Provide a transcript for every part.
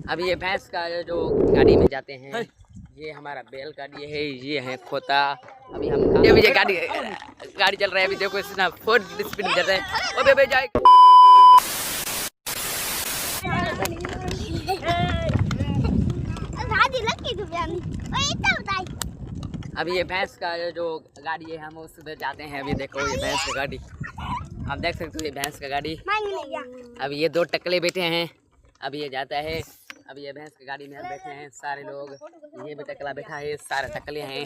अभी ये भैंस का जो गाड़ी में जाते हैं, ये हमारा बैल गाड़ी है, ये है खोता। अभी हम ये गाड़ी चल रहा है। अभी देखो इसना 4 स्पीड में जाता है। ओबे बे जाए अभी ये भैंस का जो गाड़ी है, हम उस पे जाते हैं। अभी देखो ये भैंस की गाड़ी, आप देख सकते हो ये भैंस का गाड़ी। अभी ये 2 टकले बैठे हैं, अभी ये जाता है। अभी ये भैंस की गाड़ी में हम बैठे हैं सारे लोग, ये भी टकला बैठा है, सारे टकले हैं।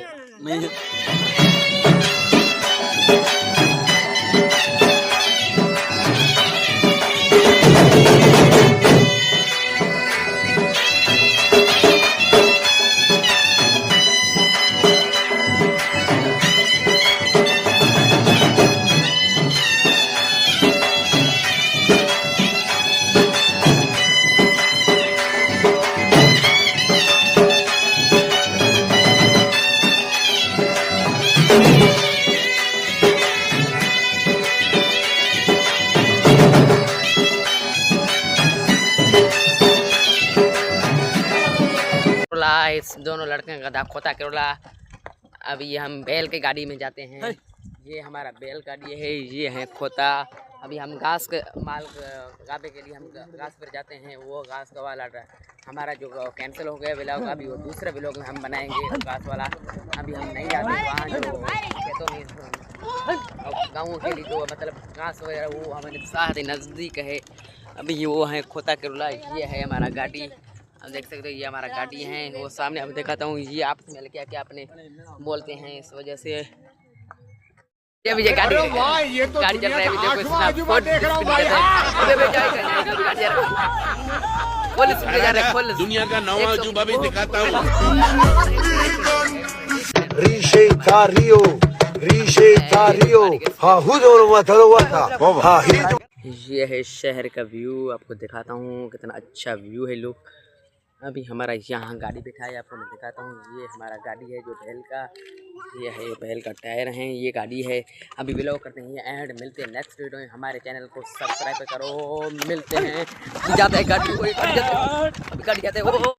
इस दोनों लड़के का खोता करोला। अभी हम बैल के गाड़ी में जाते हैं, ये हमारा बैल गाड़ी है, ये है खोता। अभी हम घास के माल गाबे के लिए हम घास पर जाते हैं। वो घास का वाला हमारा जो कैंसिल हो गया व्लॉग, अभी वो दूसरे व्लॉग में हम बनाएंगे घास वाला। अभी हम नहीं जाते वहाँ जो खेतों में गाँवों के लिए जो मतलब घास वगैरह, वो हमारे साथ नज़दीक है। अभी वो है खोता करोला, ये है हमारा गाड़ी। आप देख सकते हो ये हमारा गाड़ी है। वो सामने अब दिखाता हूँ, ये आपस में क्या क्या अपने बोलते हैं, इस वजह से ये भी गाड़ी चल रहा है। अभी देखो इसना 4 देख रहा हूं भाई। दुनिया का नवा अजूबा भी दिखाता हूँ। ये है शहर का व्यू, आपको दिखाता हूँ कितना अच्छा व्यू है। लोग अभी हमारा यहाँ गाड़ी बैठा है, आपको मैं दिखाता हूँ। ये हमारा गाड़ी है जो बैल का, ये है बैल का टायर है, ये गाड़ी है। अभी व्लॉग करते हैं ये एंड, मिलते हैं नेक्स्ट वीडियो में। हमारे चैनल को सब्सक्राइब करो, मिलते हैं। जाते हैं गाड़ी, कोई गाड़ी जाते हैं।